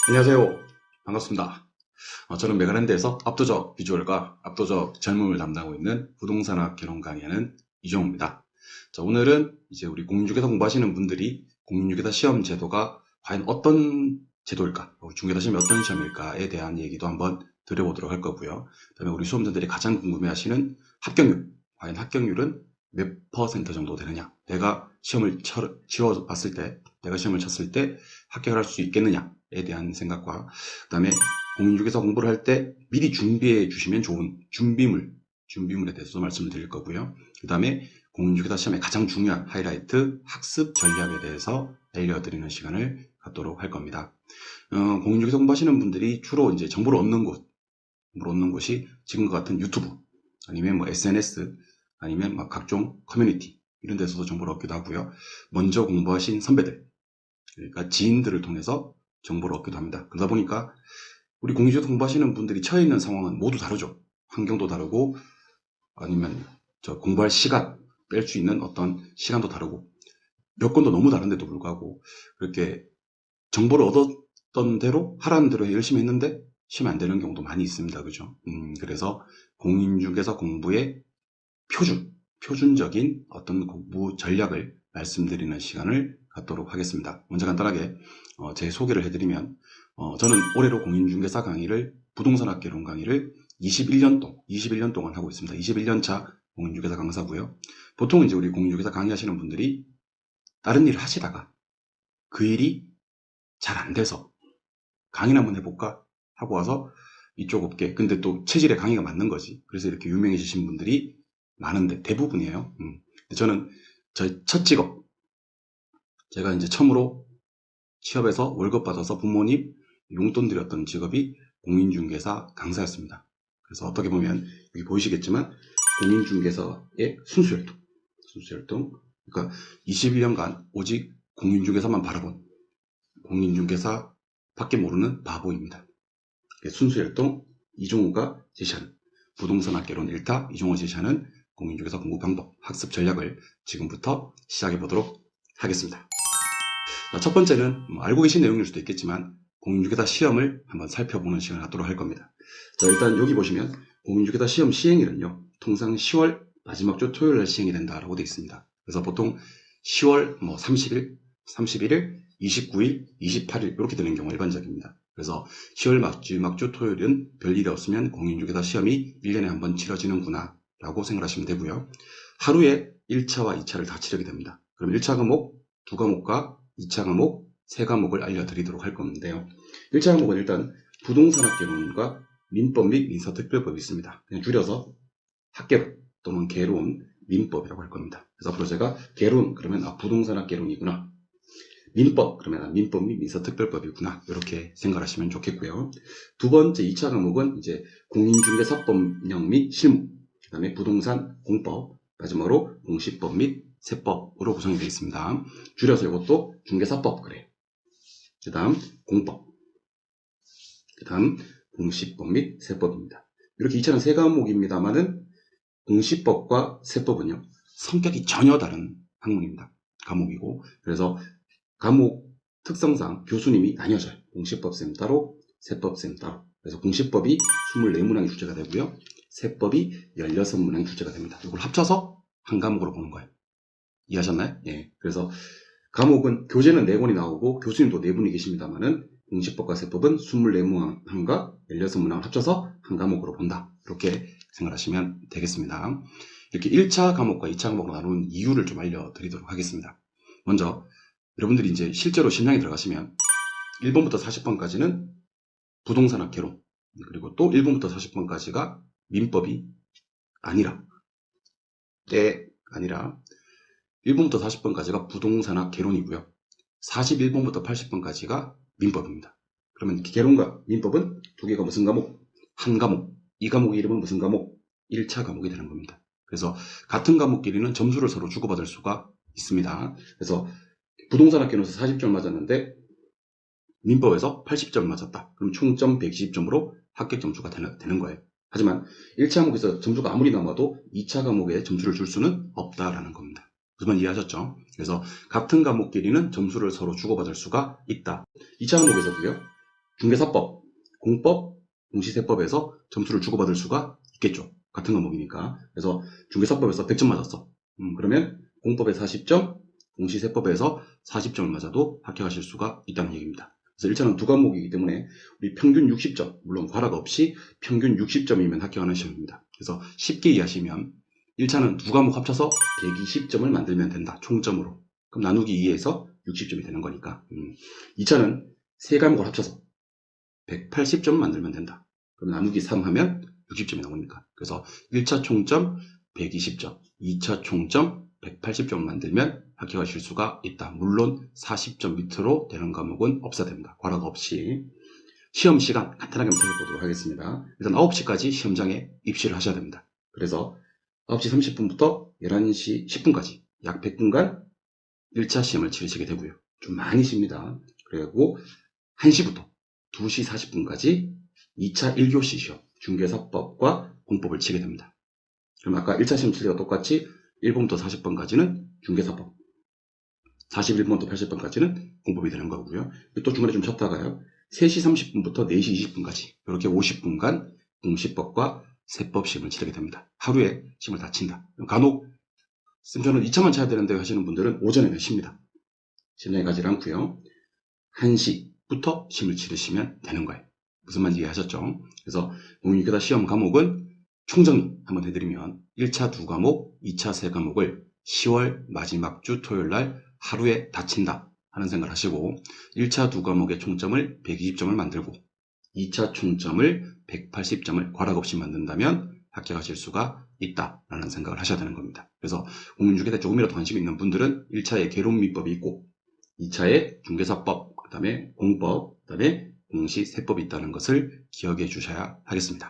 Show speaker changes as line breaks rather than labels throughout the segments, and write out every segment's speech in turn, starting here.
안녕하세요. 반갑습니다. 저는 메가랜드에서 압도적 비주얼과 압도적 젊음을 담당하고 있는 부동산학 개론 강의하는 이종우입니다. 자, 오늘은 이제 우리 공인중개사 공부하시는 분들이 공인중개사 시험 제도가 과연 어떤 제도일까, 중개사 시험이 어떤 시험일까에 대한 얘기도 한번 드려보도록 할 거고요. 그다음에 우리 수험생들이 가장 궁금해하시는 합격률, 과연 합격률은 몇 퍼센트 정도 되느냐, 내가 시험을 치러봤을 때, 내가 시험을 쳤을 때 합격을 할 수 있겠느냐에 대한 생각과, 그 다음에 공인중개사 공부를 할 때 미리 준비해 주시면 좋은 준비물에 대해서도 말씀을 드릴 거고요. 그 다음에 공인중개사 시험의 가장 중요한 하이라이트 학습 전략에 대해서 알려드리는 시간을 갖도록 할 겁니다. 공인중개사 공부하시는 분들이 주로 이제 정보를 얻는 곳이 지금과 같은 유튜브, 아니면 뭐 SNS, 아니면 막 각종 커뮤니티 이런 데서도 정보를 얻기도 하고요. 먼저 공부하신 선배들, 그러니까 지인들을 통해서 정보를 얻기도 합니다. 그러다 보니까 우리 공인중개사 공부하시는 분들이 처해 있는 상황은 모두 다르죠. 환경도 다르고, 아니면 공부할 시간, 뺄 수 있는 어떤 시간도 다르고, 여건도 너무 다른데도 불구하고 그렇게 정보를 얻었던 대로 하라는 대로 열심히 했는데 시험이 안 되는 경우도 많이 있습니다. 그죠? 그래서 공인중개사 공부의 표준적인 어떤 공부 전략을 말씀드리는 시간을 갖도록 하겠습니다. 먼저 간단하게 제 소개를 해드리면, 저는 올해로 공인중개사 강의를, 부동산학개론 강의를 21년 동안 하고 있습니다. 21년 차 공인중개사 강사고요. 보통 이제 우리 공인중개사 강의하시는 분들이 다른 일을 하시다가 그 일이 잘 안 돼서 강의나 한번 해볼까 하고 와서 이쪽 업계, 근데 또 체질에 강의가 맞는 거지. 그래서 이렇게 유명해지신 분들이 많은데, 대부분이에요. 저는 저희 첫 직업, 제가 이제 처음으로 취업해서 월급 받아서 부모님 용돈 드렸던 직업이 공인중개사 강사였습니다. 그래서 어떻게 보면 여기 보이시겠지만 공인중개사의 순수혈통, 그러니까 21년간 오직 공인중개사만 바라본, 공인중개사 밖에 모르는 바보입니다. 순수혈통, 이종우가 제시하는 부동산학개론 1타, 이종우가 제시하는 공인중개사 공부 방법, 학습 전략을 지금부터 시작해 보도록 하겠습니다. 자, 첫 번째는 알고 계신 내용일 수도 있겠지만 공인중개사 시험을 한번 살펴보는 시간을 갖도록 할 겁니다. 자, 일단 여기 보시면 공인중개사 시험 시행일은요, 통상 10월 마지막 주 토요일 날 시행이 된다라고 되어 있습니다. 그래서 보통 10월 30일, 31일, 29일, 28일 이렇게 되는 경우가 일반적입니다. 그래서 10월 마지막 주 토요일은 별일이 없으면 공인중개사 시험이 1년에 한 번 치러지는구나 라고 생각하시면 되고요. 하루에 1차와 2차를 다 치르게 됩니다. 그럼 1차 과목 2과목과 2차 과목 3과목을 알려드리도록 할 건데요. 1차 과목은 일단 부동산학개론과 민법 및 민사특별법이 있습니다. 그냥 줄여서 학개론 또는 개론, 민법이라고 할 겁니다. 그래서 앞으로 제가 개론 그러면 부동산학개론이구나, 민법 그러면 민법 및 민사특별법이구나, 이렇게 생각하시면 좋겠고요. 두 번째 2차 과목은 이제 공인중개사법령 및 실무, 그 다음에 부동산 공법, 마지막으로 공시법 및 세법으로 구성이 되어 있습니다. 줄여서 이것도 중개사법 그래요. 그 다음 공법, 그 다음 공시법 및 세법입니다. 이렇게 2차는 세 과목입니다만은 공시법과 세법은요, 성격이 전혀 다른 학문입니다. 과목이고, 그래서 과목 특성상 교수님이 나뉘어져요. 공시법쌤 따로, 세법쌤 따로. 그래서 공시법이 24문항이 출제가 되고요, 세법이 16문항이 출제가 됩니다. 이걸 합쳐서 한 과목으로 보는 거예요. 이해하셨나요? 예. 그래서 과목은, 교재는 4권이 나오고 교수님도 4분이 계십니다만은 공시법과 세법은 24문항과 16문항을 합쳐서 한 과목으로 본다, 이렇게 생각하시면 되겠습니다. 이렇게 1차 과목과 2차 과목으로 나누는 이유를 좀 알려드리도록 하겠습니다. 먼저 여러분들이 이제 실제로 심양에 들어가시면 1번부터 40번까지는 부동산학개론, 그리고 또 1번부터 40번까지가 민법이 아니라 1번부터 40번까지가 부동산학개론이고요. 41번부터 80번까지가 민법입니다. 그러면 개론과 민법은 두 개가 무슨 과목? 한 과목. 이 과목의 이름은 무슨 과목? 1차 과목이 되는 겁니다. 그래서 같은 과목끼리는 점수를 서로 주고받을 수가 있습니다. 그래서 부동산학개론에서 40점 맞았는데 민법에서 80점 맞았다. 그럼 총점 120점으로 합격 점수가 되는 거예요. 하지만 1차 과목에서 점수가 아무리 남아도 2차 과목에 점수를 줄 수는 없다라는 겁니다. 무슨 말 이해하셨죠? 그래서 같은 과목끼리는 점수를 서로 주고받을 수가 있다. 2차 과목에서도요, 중개사법, 공법, 공시세법에서 점수를 주고받을 수가 있겠죠. 같은 과목이니까. 그래서 중개사법에서 100점 맞았어. 그러면 공법에 40점, 공시세법에서 40점을 맞아도 합격하실 수가 있다는 얘기입니다. 그래서 1차는 두 과목이기 때문에 우리 평균 60점, 물론 과락 없이 평균 60점이면 합격하는 시험입니다. 그래서 쉽게 이해하시면 1차는 두 과목 합쳐서 120점을 만들면 된다. 총점으로. 그럼 나누기 2에서 60점이 되는 거니까. 2차는 세 과목을 합쳐서 180점을 만들면 된다. 그럼 나누기 3 하면 60점이 나오니까. 그래서 1차 총점 120점, 2차 총점 180점을 만들면 합격하실 수가 있다. 물론 40점 밑으로 되는 과목은 없어야 됩니다. 과락 없이. 시험 시간 간단하게 살펴보도록 하겠습니다. 일단 9시까지 시험장에 입시를 하셔야 됩니다. 그래서 9시 30분부터 11시 10분까지 약 100분간 1차 시험을 치르시게 되고요. 좀 많이 쉽니다. 그리고 1시부터 2시 40분까지 2차 1교시 시험, 중개사법과 공법을 치게 됩니다. 그럼 아까 1차 시험 칠 때와 똑같이 1번부터 40번까지는 중개사법, 41번부터 80번까지는 공법이 되는 거고요. 또 중간에 좀 쉬었다가요. 3시 30분부터 4시 20분까지 이렇게 50분간 공시법과 세법 시험을 치르게 됩니다. 하루에 시험을 다 친다. 간혹 쌤 저는 2차만 쳐야 되는데 하시는 분들은 오전에는 쉽니다. 시험장에 가지 않고요. 1시부터 시험을 치르시면 되는 거예요. 무슨 말인지 이해하셨죠? 그래서 공인중개사 시험 과목은 총정리 한번 해드리면 1차 2과목, 2차 3과목을 10월 마지막 주 토요일날 하루에 다 친다 하는 생각을 하시고 1차 2과목의 총점을 120점을 만들고 2차 총점을 180점을 과락 없이 만든다면 합격하실 수가 있다라는 생각을 하셔야 되는 겁니다. 그래서 공인중개사에 조금이라도 관심이 있는 분들은 1차에 계론민법이 있고 2차에 중개사법, 그 다음에 공법, 그 다음에 공시세법이 있다는 것을 기억해 주셔야 하겠습니다.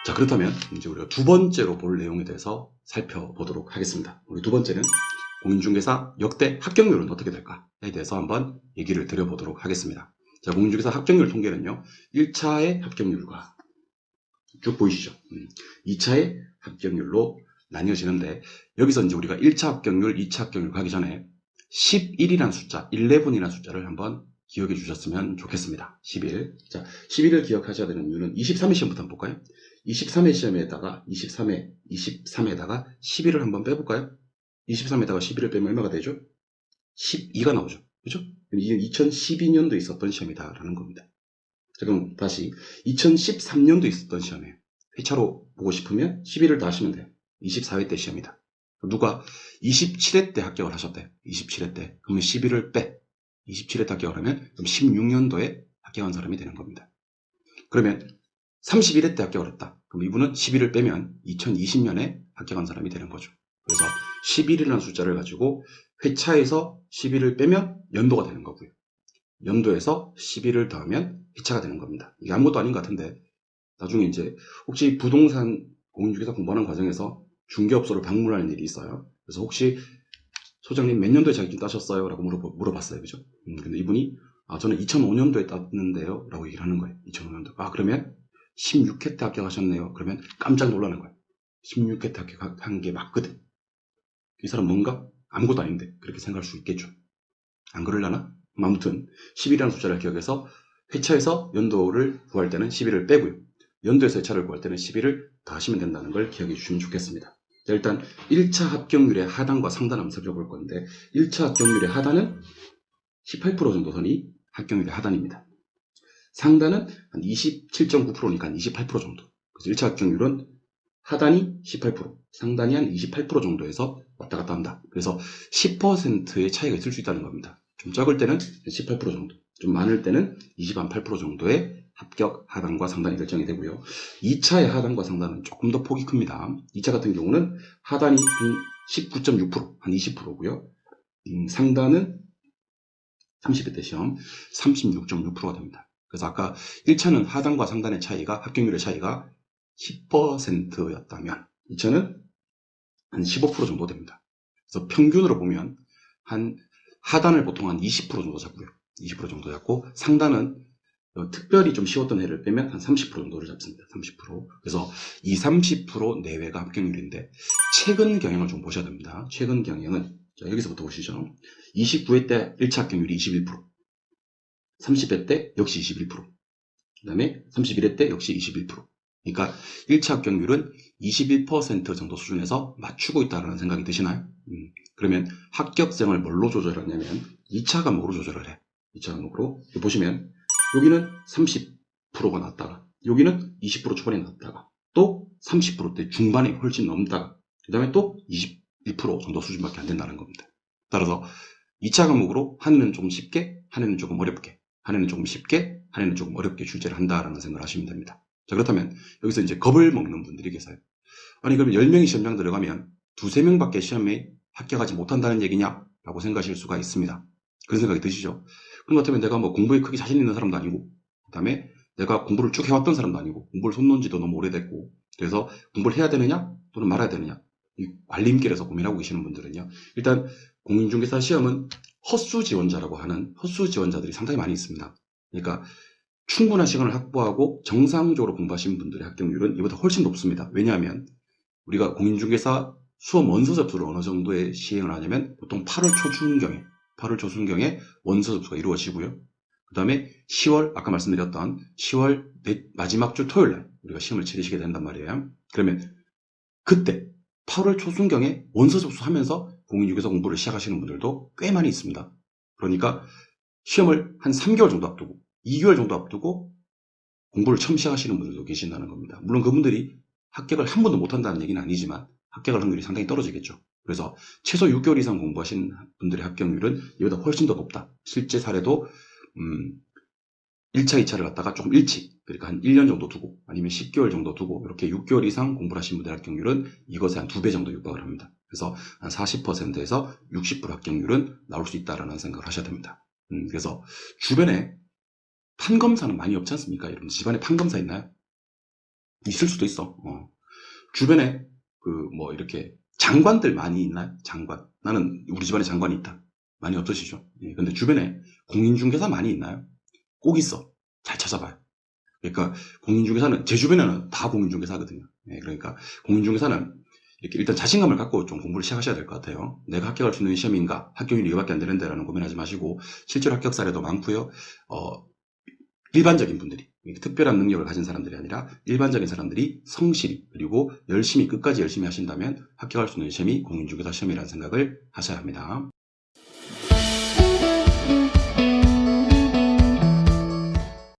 자, 그렇다면 이제 우리가 두 번째로 볼 내용에 대해서 살펴보도록 하겠습니다. 우리 두 번째는 공인중개사 역대 합격률은 어떻게 될까에 대해서 한번 얘기를 드려보도록 하겠습니다. 자, 공인중개사 합격률 통계는요, 1차의 합격률과 쭉 보이시죠? 2차의 합격률로 나뉘어지는데, 여기서 이제 우리가 1차 합격률, 2차 합격률 가기 전에 11이라는 숫자, 11이라는 숫자를 한번 기억해 주셨으면 좋겠습니다. 11. 자, 11을 기억하셔야 되는 이유는 23회 시험부터 한번 볼까요? 23회 시험에다가 23에다가 11을 한번 빼볼까요? 23에다가 11을 빼면 얼마가 되죠? 12가 나오죠. 그죠? 이게 2012년도에 있었던 시험이다라는 겁니다. 자, 그럼 다시 2013년도에 있었던 시험이에요. 회차로 보고 싶으면 11을 더 하시면 돼요. 24회 때 시험이다. 누가 27회 때 합격을 하셨대요. 27회 때. 그러면 11을 빼. 27회 때 합격을 하면 그럼 16년도에 합격한 사람이 되는 겁니다. 그러면 31회 때 합격을 했다. 그럼 이분은 11을 빼면 2020년에 합격한 사람이 되는 거죠. 그래서 11이라는 숫자를 가지고 회차에서 11을 빼면 연도가 되는 거고요. 연도에서 11을 더하면 회차가 되는 겁니다. 이게 아무것도 아닌 것 같은데 나중에 이제 혹시 부동산 공인중개사 공부하는 과정에서 중개업소를 방문하는 일이 있어요. 그래서 혹시 소장님 몇 년도에 자격증 따셨어요? 라고 물어봤어요. 그죠? 근데 이분이 저는 2005년도에 땄는데요. 라고 얘기를 하는 거예요. 2005년도. 그러면 16회 때 합격하셨네요. 그러면 깜짝 놀라는 거예요. 16회 때 합격한 게 맞거든. 이 사람 뭔가? 아무것도 아닌데 그렇게 생각할 수 있겠죠. 안 그러려나? 아무튼 10이라는 숫자를 기억해서 회차에서 연도를 구할 때는 11을 빼고요. 연도에서 회차를 구할 때는 11을 더하시면 된다는 걸 기억해 주시면 좋겠습니다. 자, 일단 1차 합격률의 하단과 상단 한번 살펴볼 건데 1차 합격률의 하단은 18% 정도 선이 합격률의 하단입니다. 상단은 한 27.9%니까 28% 정도. 그래서 1차 합격률은 하단이 18%, 상단이 한 28% 정도에서 왔다 갔다 한다. 그래서 10%의 차이가 있을 수 있다는 겁니다. 좀 적을 때는 18% 정도, 좀 많을 때는 28% 정도의 합격 하단과 상단이 결정이 되고요. 2차의 하단과 상단은 조금 더 폭이 큽니다. 2차 같은 경우는 하단이 한 19.6%, 한 20%고요. 상단은 30회 때 시험 36.6%가 됩니다. 그래서 아까 1차는 하단과 상단의 차이가, 합격률의 차이가 10%였다면 2차는 한 15% 정도 됩니다. 그래서 평균으로 보면 한 하단을 보통 한 20% 정도 잡고요. 20% 정도 잡고 상단은 특별히 좀 쉬웠던 해를 빼면 한 30% 정도를 잡습니다. 30%. 그래서 30% 내외가 합격률인데 최근 경향을 좀 보셔야 됩니다. 최근 경향은 자, 여기서부터 보시죠. 29회 때 1차 합격률이 21%, 30회 때 역시 21%. 그 다음에 31회 때 역시 21%. 그러니까 1차 합격률은 21% 정도 수준에서 맞추고 있다는 생각이 드시나요? 그러면 합격성을 뭘로 조절하냐면 2차 과목으로 조절을 해. 2차 과목으로. 보시면 여기는 30%가 났다가 여기는 20% 초반에 났다가 또 30%대 중반에 훨씬 넘다가 그 다음에 또 21% 정도 수준밖에 안 된다는 겁니다. 따라서 2차 과목으로 한 해는 조금 쉽게, 한 해는 조금 어렵게, 한 해는 조금 쉽게, 한 해는 조금 어렵게 출제를 한다라는 생각을 하시면 됩니다. 자, 그렇다면 여기서 이제 겁을 먹는 분들이 계세요. 아니, 그러면 10명이 시험장 들어가면 2~3명밖에 시험에 합격하지 못한다는 얘기냐? 라고 생각하실 수가 있습니다. 그런 생각이 드시죠? 그런 것 같으면 내가 뭐 공부에 크게 자신 있는 사람도 아니고, 그 다음에 내가 공부를 쭉 해왔던 사람도 아니고, 공부를 손 놓은 지도 너무 오래됐고, 그래서 공부를 해야 되느냐? 또는 말아야 되느냐? 이 관림길에서 고민하고 계시는 분들은요. 일단 공인중개사 시험은 헛수 지원자라고 하는 헛수 지원자들이 상당히 많이 있습니다. 그러니까 충분한 시간을 확보하고 정상적으로 공부하신 분들의 합격률은 이보다 훨씬 높습니다. 왜냐하면 우리가 공인중개사 수험 원서 접수를 어느 정도에 시행을 하냐면 보통 8월 초중경에 원서 접수가 이루어지고요. 그 다음에 10월, 아까 말씀드렸던 10월 마지막 주 토요일 날 우리가 시험을 치르시게 된단 말이에요. 그러면 그때 8월 초순경에 원서 접수하면서 공인중개사 공부를 시작하시는 분들도 꽤 많이 있습니다. 그러니까 시험을 한 3개월 정도 앞두고 2개월 정도 앞두고 공부를 처음 시작하시는 분들도 계신다는 겁니다. 물론 그분들이 합격을 한 번도 못한다는 얘기는 아니지만 합격할 확률이 상당히 떨어지겠죠. 그래서 최소 6개월 이상 공부하신 분들의 합격률은 이보다 훨씬 더 높다. 실제 사례도 1차, 2차를 갖다가 조금 일찍, 그러니까 한 1년 정도 두고 아니면 10개월 정도 두고 이렇게 6개월 이상 공부를 하신 분들의 합격률은 이것에 한 2배 정도 육박을 합니다. 그래서 한 40%에서 60% 합격률은 나올 수 있다라는 생각을 하셔야 됩니다. 그래서 주변에 판검사는 많이 없지 않습니까? 여러분 집안에 판검사 있나요? 있을 수도 있어. 주변에 이렇게 장관들 많이 있나요? 장관. 나는 우리 집안에 장관이 있다. 많이 없으시죠? 예, 근데 주변에 공인중개사 많이 있나요? 꼭 있어. 잘 찾아봐요. 그러니까 공인중개사는 제 주변에는 다 공인중개사거든요. 예, 그러니까 공인중개사는 이렇게 일단 자신감을 갖고 좀 공부를 시작하셔야 될 것 같아요. 내가 합격할 수 있는 시험인가? 합격률이 이거밖에 안 되는데 라는 고민하지 마시고 실제로 합격 사례도 많고요. 일반적인 분들이 특별한 능력을 가진 사람들이 아니라 일반적인 사람들이 성실히 그리고 끝까지 열심히 하신다면 합격할 수 있는 시험이 공인중개사 시험이라는 생각을 하셔야 합니다.